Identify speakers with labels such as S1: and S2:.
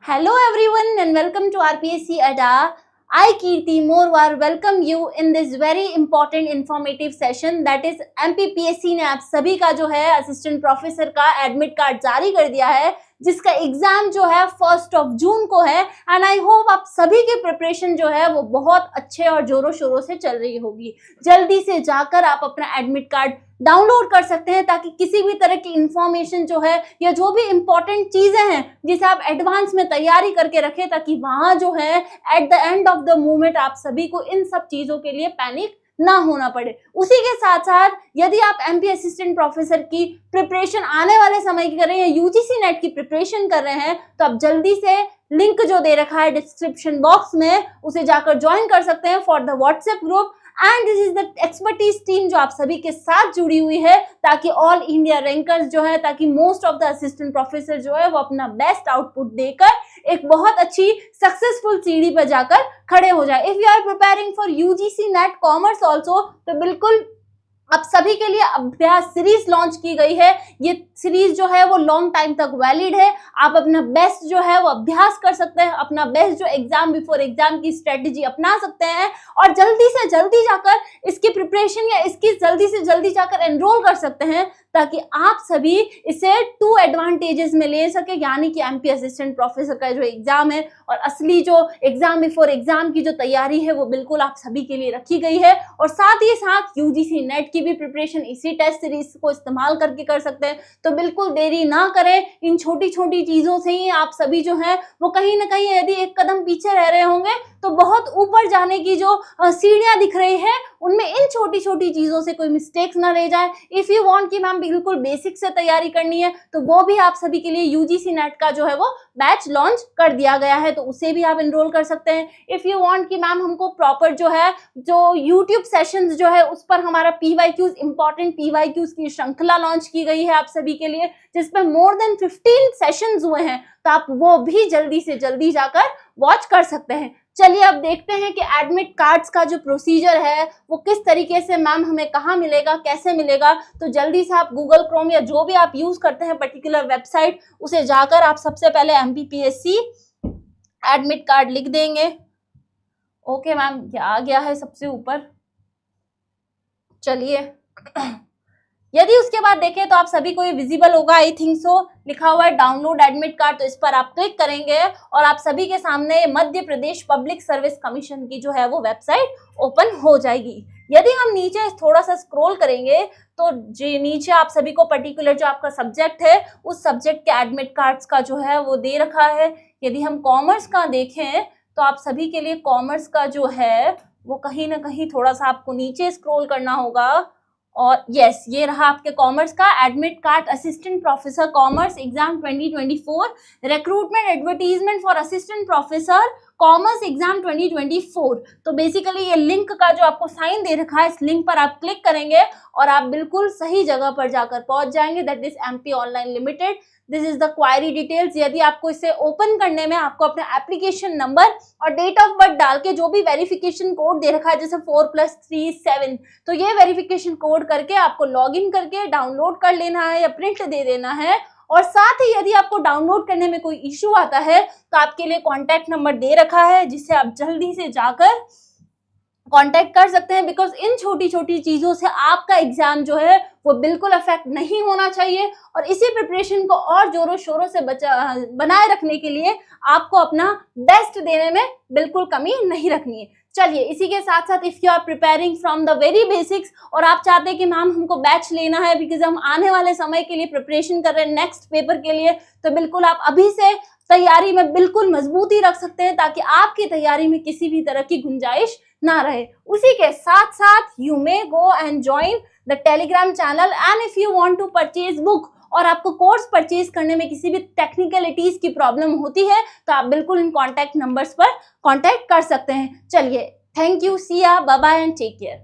S1: Hello everyone and welcome to RPSC ADA. I Kirti Morwar welcome you in this very important informative session that is MPPSC ने आप सभी का जो है assistant professor का admit card जारी कर दिया है जिसका एग्जाम जो है 1 जून को है एंड आई होप आप सभी की प्रिपरेशन जो है वो बहुत अच्छे और जोरों शोरों से चल रही होगी। जल्दी से जाकर आप अपना एडमिट कार्ड डाउनलोड कर सकते हैं ताकि किसी भी तरह की इंफॉर्मेशन जो है या जो भी इंपॉर्टेंट चीजें हैं जिसे आप एडवांस में तैयारी करके रखें ताकि वहां जो है at the end of the moment आप सभी को इन सब चीजों के लिए पैनिक ना होना पड़े। उसी के साथ साथ यदि आप एमपी असिस्टेंट प्रोफेसर की प्रिपरेशन आने वाले समय की कर रहे हैं या यूजीसी नेट की प्रिपरेशन कर रहे हैं तो आप जल्दी से लिंक जो दे रखा है डिस्क्रिप्शन बॉक्स में उसे जाकर ज्वाइन कर सकते हैं for the WhatsApp group and this is the expertise team जो आप सभी के साथ जुड़ी हुई है ताकि ऑल इंडिया रैंकर्स जो है ताकि most of the assistant professor जो है वो अपना बेस्ट आउटपुट देकर एक बहुत अच्छी सक्सेसफुल सीढ़ी पर जाकर खड़े हो जाए। If you are preparing for UGC NET commerce also तो बिल्कुल आप सभी के लिए अभ्यास सीरीज लॉन्च की गई है। ये सीरीज जो है वो लॉन्ग टाइम तक वैलिड है। आप अपना बेस्ट जो है वो अभ्यास कर सकते हैं, अपना बेस्ट जो एग्जाम बिफोर एग्जाम की स्ट्रेटेजी अपना सकते हैं और जल्दी से जल्दी जाकर इसकी प्रिपरेशन या इसकी जल्दी से जल्दी जाकर एनरोल कर सकते हैं ताकि आप सभी इसे 2 एडवांटेजेस में ले सके, यानी कि एमपी असिस्टेंट प्रोफेसर का जो एग्जाम है और असली जो एग्जाम बिफोर एग्जाम की जो तैयारी है वो बिल्कुल आप सभी के लिए रखी गई है और साथ ही साथ यूजीसी नेट की भी प्रिपरेशन इसी टेस्ट सीरीज को इस्तेमाल करके कर सकते हैं। तो बिल्कुल देरी ना करें, इन छोटी छोटी चीजों से ही आप सभी जो है वो कहीं ना कहीं यदि एक कदम पीछे रह रहे होंगे तो बहुत ऊपर जाने की जो सीढ़ियां दिख रही है उनमें इन छोटी छोटी चीजों से कोई मिस्टेक्स ना रह जाए। इफ यू वांट कि मैम बिल्कुल बेसिक से तैयारी करनी है तो वो भी आप सभी के लिए यूजीसी नेट का जो है वो बैच लॉन्च कर दिया गया है तो उसे भी आप एनरोल कर सकते हैं। इफ यू वांट कि मैम हमको प्रॉपर जो है जो यूट्यूब सेशंस जो है उस पर हमारा पीवाईक्यूज इंपॉर्टेंट पीवाईक्यूज की श्रृंखला लॉन्च की गई है आप सभी के लिए जिसपे मोर देन 15 सेशंस हुए हैं तो आप वो भी जल्दी से जल्दी जाकर वॉच कर सकते हैं। चलिए अब देखते हैं कि एडमिट कार्ड्स का जो प्रोसीजर है वो किस तरीके से मैम हमें कहाँ मिलेगा, कैसे मिलेगा। तो जल्दी से आप गूगल क्रोम या जो भी आप यूज करते हैं पर्टिकुलर वेबसाइट उसे जाकर आप सबसे पहले एमपीपीएससी एडमिट कार्ड लिख देंगे। ओके मैम, क्या आ गया है सबसे ऊपर। चलिए यदि उसके बाद देखें तो आप सभी को ये विजिबल होगा, आई थिंक सो, लिखा हुआ है डाउनलोड एडमिट कार्ड। तो इस पर आप क्लिक करेंगे और आप सभी के सामने Madhya Pradesh public service commission की जो है वो वेबसाइट ओपन हो जाएगी। यदि हम नीचे थोड़ा सा स्क्रॉल करेंगे तो जी नीचे आप सभी को पर्टिकुलर जो आपका सब्जेक्ट है उस सब्जेक्ट के एडमिट कार्ड्स का जो है वो दे रखा है। यदि हम कॉमर्स का देखें तो आप सभी के लिए कॉमर्स का जो है वो कहीं ना कहीं थोड़ा सा आपको नीचे स्क्रॉल करना होगा और यस, ये रहा आपके कॉमर्स का admit card. Assistant professor commerce exam 2024 recruitment advertisement for assistant professor commerce exam 2024। तो बेसिकली ये लिंक का जो आपको साइन दे रखा है इस लिंक पर आप क्लिक करेंगे और आप बिल्कुल सही जगह पर जाकर पहुंच जाएंगे, that is MP online limited. This is the query details. यदि आपको इसे ओपन करने में आपको अपना एप्लीकेशन नंबर और डेट ऑफ बर्थ डाल के जो भी वेरिफिकेशन कोड दे रखा है जैसे 4+3 7 तो ये वेरिफिकेशन कोड करके आपको लॉगिन करके डाउनलोड कर लेना है या प्रिंट दे देना है। और साथ ही यदि आपको डाउनलोड करने में कोई इश्यू आता है तो आपके लिए कॉन्टैक्ट नंबर दे रखा है जिससे आप जल्दी से जाकर कांटेक्ट कर सकते हैं बिकॉज इन छोटी छोटी चीजों से आपका एग्जाम जो है वो बिल्कुल अफेक्ट नहीं होना चाहिए और इसी प्रिपरेशन को और जोरों शोरों से बनाए रखने के लिए आपको अपना बेस्ट देने में बिल्कुल कमी नहीं रखनी है। चलिए इसी के साथ साथ if you are preparing from the very basics और आप चाहते हैं कि मैम हमको बैच लेना है बिकॉज हम आने वाले समय के लिए प्रिपरेशन कर रहे हैं नेक्स्ट पेपर के लिए तो बिल्कुल आप अभी से तैयारी में बिल्कुल मजबूती रख सकते हैं ताकि आपकी तैयारी में किसी भी तरह की गुंजाइश ना रहे। उसी के साथ साथ you may go and join the Telegram channel and if you want to purchase book और आपको कोर्स परचेज करने में किसी भी टेक्निकलिटीज की प्रॉब्लम होती है तो आप बिल्कुल इन कॉन्टैक्ट नंबर्स पर कॉन्टैक्ट कर सकते हैं। चलिए thank you, see ya, bye bye and take care.